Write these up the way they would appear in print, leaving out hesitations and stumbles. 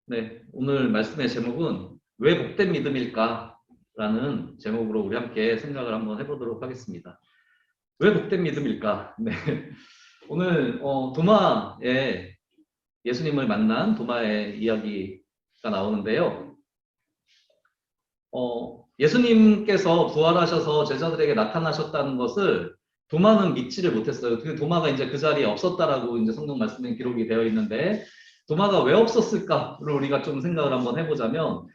네, 오늘 말씀의 제목은 왜 복된 믿음일까? 라는 제목으로 우리 함께 생각을 한번 해보도록 하겠습니다. 왜 복된 믿음일까? 네, 오늘 도마에 예수님을 만난 도마의 이야기가 나오는데요. 예수님께서 부활하셔서 제자들에게 나타나셨다는 것을 도마는 믿지를 못했어요. 그 도마가 이제 그 자리에 없었다라고 이제 성경 말씀에 기록이 되어 있는데 도마가 왜 없었을까를 우리가 좀 생각을 한번 해보자면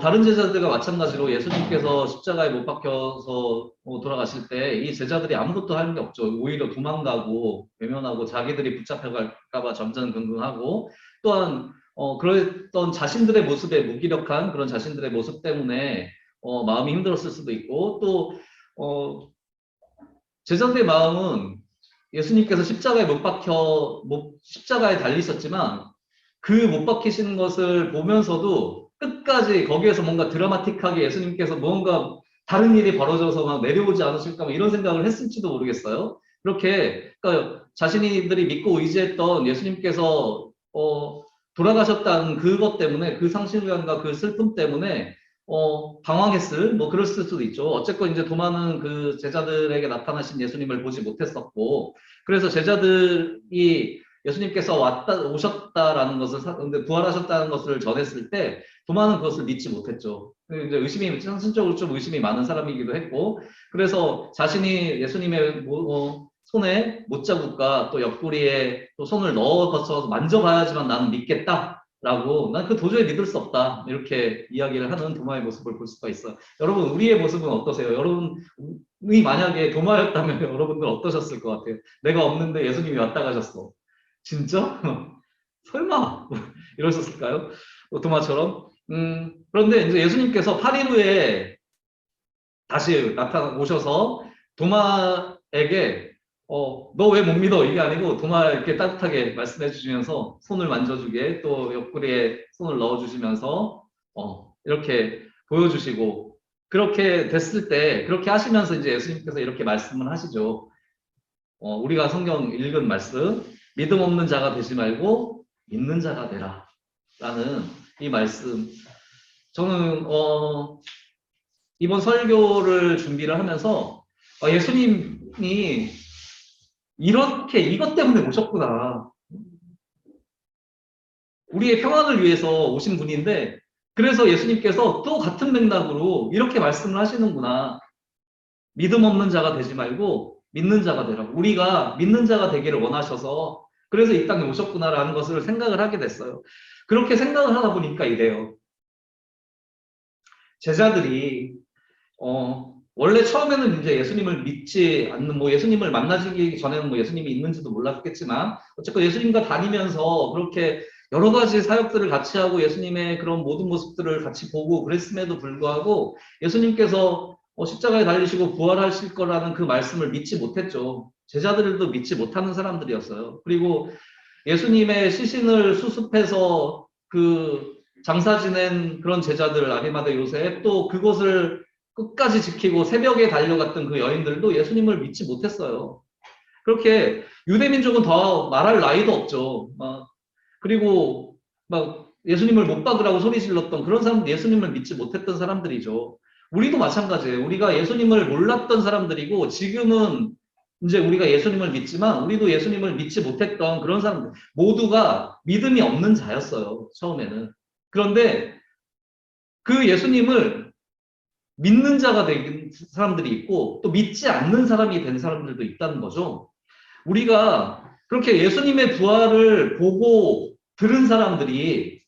다른 제자들과 마찬가지로 예수님께서 십자가에 못 박혀서 돌아가실 때 이 제자들이 아무것도 하는 게 없죠. 오히려 도망가고 외면하고 자기들이 붙잡혀갈까봐 전전긍긍하고 또한 그랬던 자신들의 모습에 무기력한 그런 자신들의 모습 때문에 마음이 힘들었을 수도 있고 또 제자들의 마음은 예수님께서 십자가에 십자가에 달리셨지만 그 못 박히시는 것을 보면서도 끝까지 거기에서 뭔가 드라마틱하게 예수님께서 뭔가 다른 일이 벌어져서 막 내려오지 않으실까 이런 생각을 했을지도 모르겠어요. 그렇게 그러니까 자신들이 믿고 의지했던 예수님께서 돌아가셨다는 그것 때문에 그 상실감과 그 슬픔 때문에 방황했을 뭐 그랬을 수도 있죠. 어쨌건 이제 도마는 그 제자들에게 나타나신 예수님을 보지 못했었고 그래서 제자들이 예수님께서 오셨다라는 것을, 근데 부활하셨다는 것을 전했을 때, 도마는 그것을 믿지 못했죠. 이제 상식적으로 좀 의심이 많은 사람이기도 했고, 그래서 자신이 예수님의 손에 못자국과 또 옆구리에 또 손을 넣어서 만져봐야지만 나는 믿겠다라고, 난 그 도저히 믿을 수 없다. 이렇게 이야기를 하는 도마의 모습을 볼 수가 있어요. 여러분, 우리의 모습은 어떠세요? 여러분이 만약에 도마였다면 여러분들 어떠셨을 것 같아요? 내가 없는데 예수님이 왔다 가셨어. 진짜? 설마? 이러셨을까요? 도마처럼. 그런데 이제 예수님께서 8일 후에 다시 오셔서 도마에게 너 왜 못 믿어? 이게 아니고 도마에게 따뜻하게 말씀해 주시면서 손을 만져주게 또 옆구리에 손을 넣어주시면서 이렇게 보여주시고 그렇게 됐을 때 그렇게 하시면서 이제 예수님께서 이렇게 말씀을 하시죠. 우리가 성경 읽은 말씀 믿음 없는 자가 되지 말고 믿는 자가 되라 라는 이 말씀 저는 이번 설교를 준비를 하면서 예수님이 이렇게 이것 때문에 오셨구나. 우리의 평안을 위해서 오신 분인데 그래서 예수님께서 또 같은 맥락으로 이렇게 말씀을 하시는구나. 믿음 없는 자가 되지 말고 믿는 자가 되라고. 우리가 믿는 자가 되기를 원하셔서 그래서 이 땅에 오셨구나라는 것을 생각을 하게 됐어요. 그렇게 생각을 하다 보니까 이래요. 제자들이 원래 처음에는 이제 예수님을 믿지 않는 예수님을 만나기 전에는 예수님이 있는지도 몰랐겠지만 어쨌건 예수님과 다니면서 그렇게 여러 가지 사역들을 같이 하고 예수님의 그런 모든 모습들을 같이 보고 그랬음에도 불구하고 예수님께서 십자가에 달리시고 부활하실 거라는 그 말씀을 믿지 못했죠. 제자들도 믿지 못하는 사람들이었어요. 그리고 예수님의 시신을 수습해서 그 장사 지낸 그런 제자들 아리마다 요셉 또 그것을 끝까지 지키고 새벽에 달려갔던 그 여인들도 예수님을 믿지 못했어요. 그렇게 유대민족은 더 말할 나위도 없죠. 그리고 예수님을 못 박으라고 소리 질렀던 그런 사람들, 예수님을 믿지 못했던 사람들이죠. 우리도 마찬가지예요. 우리가 예수님을 몰랐던 사람들이고 지금은 이제 우리가 예수님을 믿지만 우리도 예수님을 믿지 못했던 그런 사람들 모두가 믿음이 없는 자였어요. 처음에는. 그런데 그 예수님을 믿는 자가 된 사람들이 있고 또 믿지 않는 사람이 된 사람들도 있다는 거죠. 우리가 그렇게 예수님의 부활을 보고 들은 사람들이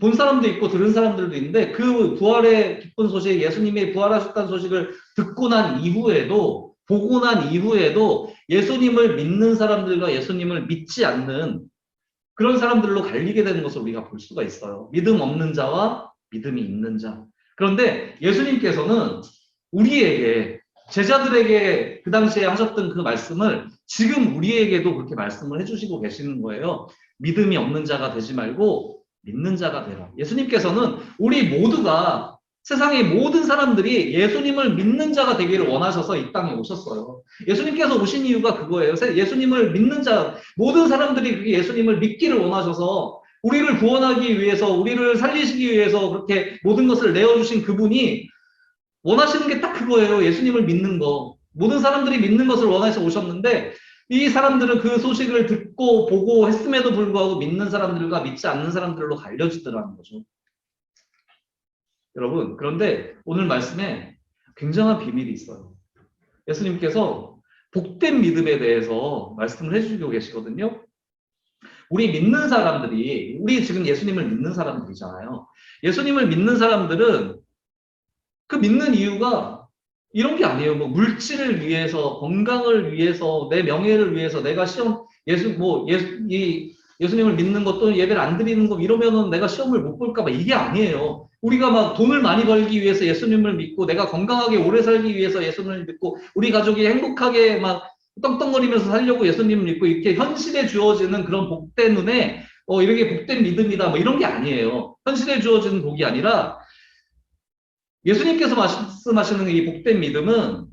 본 사람도 있고 들은 사람들도 있는데 그 부활의 기쁜 소식, 예수님이 부활하셨다는 소식을 듣고 난 이후에도 보고 난 이후에도 예수님을 믿는 사람들과 예수님을 믿지 않는 그런 사람들로 갈리게 되는 것을 우리가 볼 수가 있어요. 믿음 없는 자와 믿음이 있는 자. 그런데 예수님께서는 우리에게 제자들에게 그 당시에 하셨던 그 말씀을 지금 우리에게도 그렇게 말씀을 해주시고 계시는 거예요. 믿음이 없는 자가 되지 말고 믿는 자가 되라. 예수님께서는 우리 모두가 세상의 모든 사람들이 예수님을 믿는 자가 되기를 원하셔서 이 땅에 오셨어요. 예수님께서 오신 이유가 그거예요. 예수님을 믿는 자, 모든 사람들이 예수님을 믿기를 원하셔서 우리를 구원하기 위해서, 우리를 살리시기 위해서 그렇게 모든 것을 내어주신 그분이 원하시는 게 딱 그거예요. 예수님을 믿는 거. 모든 사람들이 믿는 것을 원해서 오셨는데 이 사람들은 그 소식을 듣고 보고 했음에도 불구하고 믿는 사람들과 믿지 않는 사람들로 갈려지더라는 거죠. 여러분, 그런데 오늘 말씀에 굉장한 비밀이 있어요. 예수님께서 복된 믿음에 대해서 말씀을 해주고 계시거든요. 우리 믿는 사람들이, 우리 지금 예수님을 믿는 사람들이잖아요. 예수님을 믿는 사람들은 그 믿는 이유가 이런 게 아니에요. 뭐 물질을 위해서, 건강을 위해서, 내 명예를 위해서, 내가 시험, 예수님을 믿는 것 또는 예배를 안 드리는 거 이러면은 내가 시험을 못 볼까봐 이게 아니에요. 우리가 막 돈을 많이 벌기 위해서 예수님을 믿고, 내가 건강하게 오래 살기 위해서 예수님을 믿고, 우리 가족이 행복하게 막 떵떵거리면서 살려고 예수님을 믿고, 이렇게 현실에 주어지는 그런 복된 은혜, 이렇게 복된 믿음이다, 뭐 이런 게 아니에요. 현실에 주어지는 복이 아니라, 예수님께서 말씀하시는 이 복된 믿음은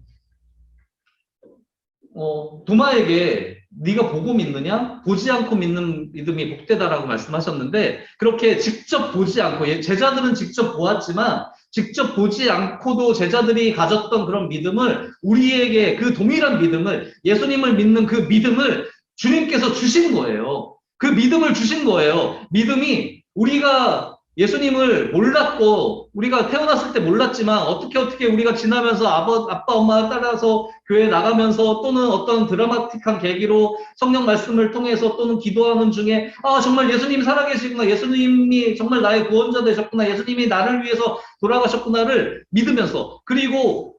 도마에게 네가 보고 믿느냐? 보지 않고 믿는 믿음이 복되다라고 말씀하셨는데 그렇게 직접 보지 않고 제자들은 직접 보았지만 직접 보지 않고도 제자들이 가졌던 그런 믿음을 우리에게 그 동일한 믿음을 예수님을 믿는 그 믿음을 주님께서 주신 거예요. 그 믿음을 주신 거예요. 믿음이 우리가 예수님을 몰랐고 우리가 태어났을 때 몰랐지만 어떻게 우리가 지나면서 아빠 엄마 따라서 교회 나가면서 또는 어떤 드라마틱한 계기로 성령 말씀을 통해서 또는 기도하는 중에 정말 예수님이 살아계시구나, 예수님이 정말 나의 구원자 되셨구나, 예수님이 나를 위해서 돌아가셨구나를 믿으면서 그리고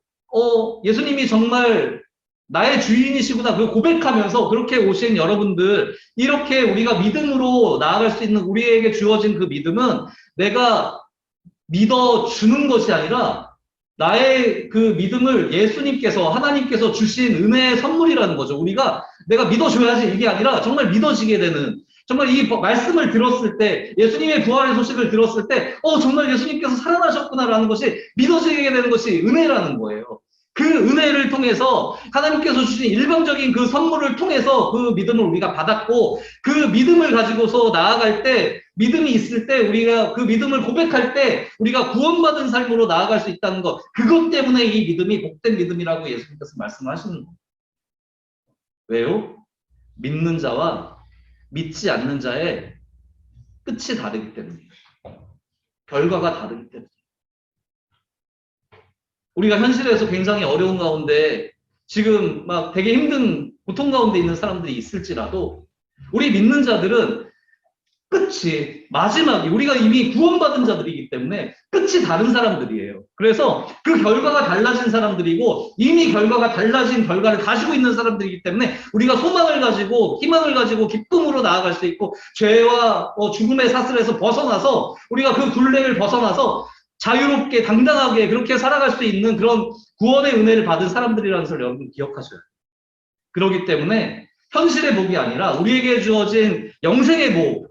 예수님이 정말 나의 주인이시구나 그 고백하면서 그렇게 오신 여러분들, 이렇게 우리가 믿음으로 나아갈 수 있는 우리에게 주어진 그 믿음은 내가 믿어주는 것이 아니라 나의 그 믿음을 예수님께서 하나님께서 주신 은혜의 선물이라는 거죠. 우리가 내가 믿어줘야지 이게 아니라 정말 믿어지게 되는, 정말 이 말씀을 들었을 때 예수님의 부활의 소식을 들었을 때 정말 예수님께서 살아나셨구나라는 것이 믿어지게 되는 것이 은혜라는 거예요. 그 은혜를 통해서 하나님께서 주신 일방적인 그 선물을 통해서 그 믿음을 우리가 받았고 그 믿음을 가지고서 나아갈 때, 믿음이 있을 때 우리가 그 믿음을 고백할 때 우리가 구원받은 삶으로 나아갈 수 있다는 것, 그것 때문에 이 믿음이 복된 믿음이라고 예수님께서 말씀하시는 거예요. 왜요? 믿는 자와 믿지 않는 자의 끝이 다르기 때문이에요. 결과가 다르기 때문이에요. 우리가 현실에서 굉장히 어려운 가운데 지금 막 되게 힘든 고통 가운데 있는 사람들이 있을지라도 우리 믿는 자들은 끝이, 마지막이, 우리가 이미 구원받은 자들이기 때문에 끝이 다른 사람들이에요. 그래서 그 결과가 달라진 사람들이고 이미 결과가 달라진 결과를 가지고 있는 사람들이기 때문에 우리가 소망을 가지고 희망을 가지고 기쁨으로 나아갈 수 있고 죄와 죽음의 사슬에서 벗어나서 우리가 그 굴레를 벗어나서 자유롭게 당당하게 그렇게 살아갈 수 있는 그런 구원의 은혜를 받은 사람들이라는 것을 여러분 기억하셔야 돼요. 그렇기 때문에 현실의 복이 아니라 우리에게 주어진 영생의 복,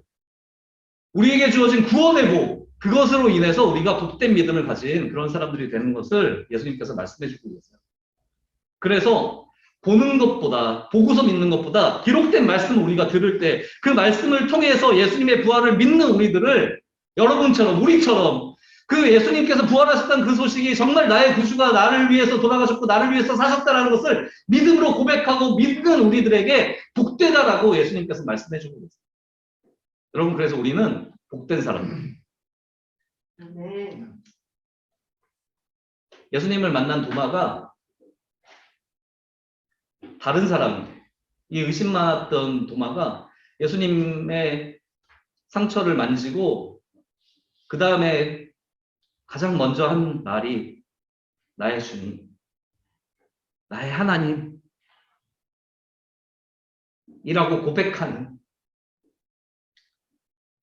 우리에게 주어진 구원의 복, 그것으로 인해서 우리가 복된 믿음을 가진 그런 사람들이 되는 것을 예수님께서 말씀해 주고 계세요. 그래서 보는 것보다, 보고서 믿는 것보다 기록된 말씀을 우리가 들을 때 그 말씀을 통해서 예수님의 부활을 믿는 우리들을, 여러분처럼 우리처럼 그 예수님께서 부활하셨다는 그 소식이 정말 나의 구주가 나를 위해서 돌아가셨고 나를 위해서 사셨다는 것을 믿음으로 고백하고 믿는 우리들에게 복되다라고 예수님께서 말씀해 주고 계세요. 여러분, 그래서 우리는 복된 사람들. 예수님을 만난 도마가 다른 사람, 이 의심 많았던 도마가 예수님의 상처를 만지고 그 다음에 가장 먼저 한 말이 나의 주님, 나의 하나님 이라고 고백하는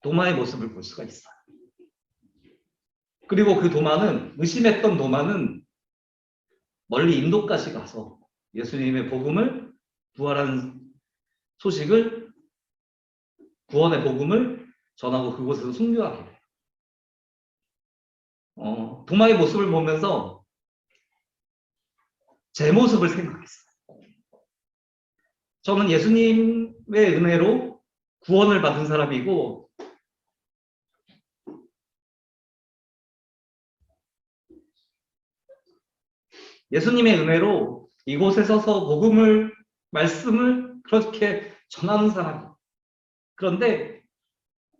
도마의 모습을 볼 수가 있어요. 그리고 그 도마는, 의심했던 도마는 멀리 인도까지 가서 예수님의 복음을, 부활한 소식을, 구원의 복음을 전하고 그곳에서 순교하게 돼요. 도마의 모습을 보면서 제 모습을 생각했어요. 저는 예수님의 은혜로 구원을 받은 사람이고 예수님의 은혜로 이곳에 서서 말씀을 그렇게 전하는 사람. 그런데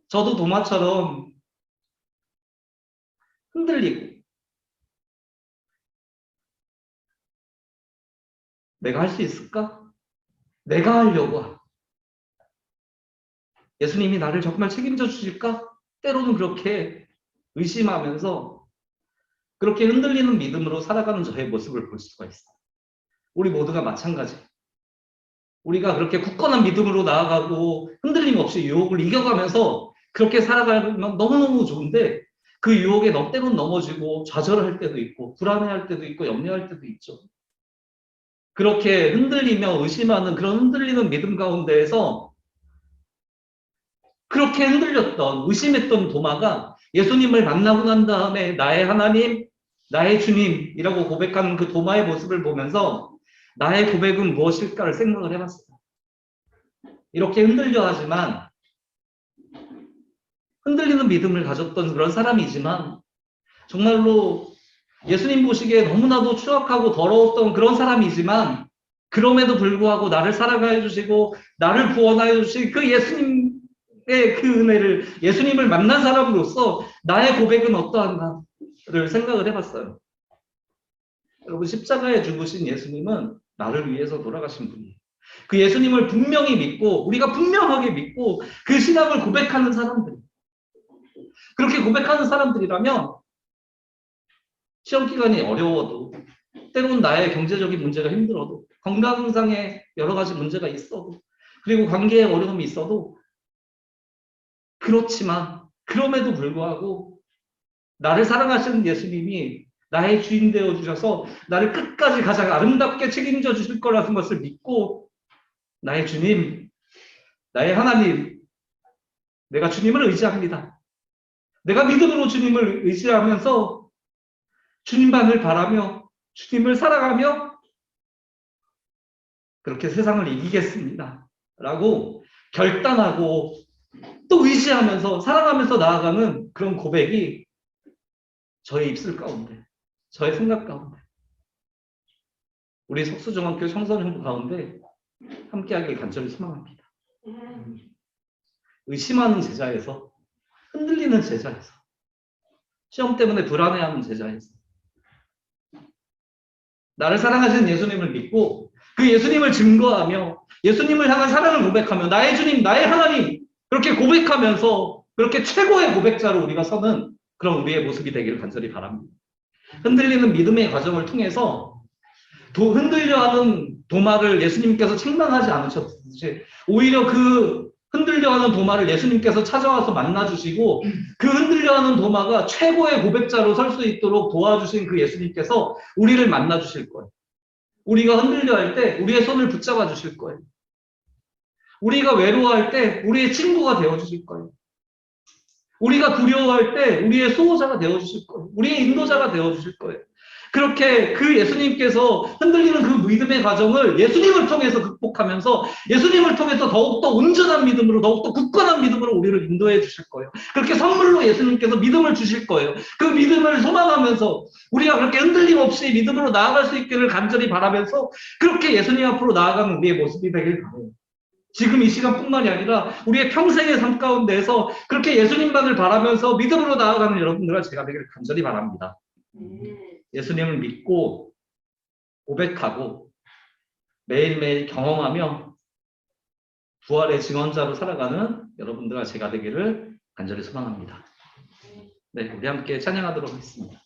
저도 도마처럼 흔들리고 내가 할 수 있을까? 내가 하려고. 예수님이 나를 정말 책임져 주실까? 때로는 그렇게 의심하면서 그렇게 흔들리는 믿음으로 살아가는 저의 모습을 볼 수가 있어요. 우리 모두가 마찬가지. 우리가 그렇게 굳건한 믿음으로 나아가고 흔들림 없이 유혹을 이겨가면서 그렇게 살아가면 너무너무 좋은데 그 유혹에 때로는 넘어지고 좌절할 때도 있고 불안해할 때도 있고 염려할 때도 있죠. 그렇게 흔들리며 의심하는 그런 흔들리는 믿음 가운데에서 그렇게 흔들렸던 의심했던 도마가 예수님을 만나고 난 다음에 나의 하나님, 나의 주님이라고 고백하는 그 도마의 모습을 보면서 나의 고백은 무엇일까를 생각을 해봤어요. 이렇게 흔들려 하지만 흔들리는 믿음을 가졌던 그런 사람이지만 정말로 예수님 보시기에 너무나도 추악하고 더러웠던 그런 사람이지만 그럼에도 불구하고 나를 사랑해 주시고 나를 구원하여 주신 그 예수님의 그 은혜를 예수님을 만난 사람으로서 나의 고백은 어떠한가를 생각을 해봤어요. 여러분 십자가에 죽으신 예수님은 나를 위해서 돌아가신 분이에요. 그 예수님을 분명히 믿고 우리가 분명하게 믿고 그 신앙을 고백하는 사람들 그렇게 고백하는 사람들이라면 시험 기간이 어려워도 때로는 나의 경제적인 문제가 힘들어도 건강상의 여러 가지 문제가 있어도 그리고 관계에 어려움이 있어도 그렇지만 그럼에도 불구하고 나를 사랑하시는 예수님이 나의 주인 되어 주셔서 나를 끝까지 가장 아름답게 책임져 주실 거라는 것을 믿고 나의 주님, 나의 하나님, 내가 주님을 의지합니다. 내가 믿음으로 주님을 의지하면서 주님만을 바라며 주님을 사랑하며 그렇게 세상을 이기겠습니다. 라고 결단하고 또 의지하면서 사랑하면서 나아가는 그런 고백이 저의 입술 가운데 저의 생각 가운데 우리 석수중학교 청소년부 가운데 함께하길 간절히 소망합니다. 의심하는 제자에서 흔들리는 제자에서 시험 때문에 불안해하는 제자에서 나를 사랑하시는 예수님을 믿고 그 예수님을 증거하며 예수님을 향한 사랑을 고백하며 나의 주님, 나의 하나님 그렇게 고백하면서 그렇게 최고의 고백자로 우리가 서는 그런 우리의 모습이 되기를 간절히 바랍니다. 흔들리는 믿음의 과정을 통해서 흔들려하는 도마를 예수님께서 책망하지 않으셨듯이 오히려 그 흔들려하는 도마를 예수님께서 찾아와서 만나주시고 그 흔들려하는 도마가 최고의 고백자로 설 수 있도록 도와주신 그 예수님께서 우리를 만나주실 거예요. 우리가 흔들려할 때 우리의 손을 붙잡아 주실 거예요. 우리가 외로워할 때 우리의 친구가 되어주실 거예요. 우리가 두려워할 때 우리의 수호자가 되어주실 거예요. 우리의 인도자가 되어주실 거예요. 그렇게 그 예수님께서 흔들리는 그 믿음의 과정을 예수님을 통해서 극복하면서 예수님을 통해서 더욱더 온전한 믿음으로 더욱더 굳건한 믿음으로 우리를 인도해 주실 거예요. 그렇게 선물로 예수님께서 믿음을 주실 거예요. 그 믿음을 소망하면서 우리가 그렇게 흔들림 없이 믿음으로 나아갈 수 있기를 간절히 바라면서 그렇게 예수님 앞으로 나아가는 우리의 모습이 되길 바라요. 지금 이 시간뿐만이 아니라 우리의 평생의 삶 가운데에서 그렇게 예수님만을 바라면서 믿음으로 나아가는 여러분들과 제가 되기를 간절히 바랍니다. 예수님을 믿고 고백하고 매일매일 경험하며 부활의 증언자로 살아가는 여러분들과 제가 되기를 간절히 소망합니다. 네, 우리 함께 찬양하도록 하겠습니다.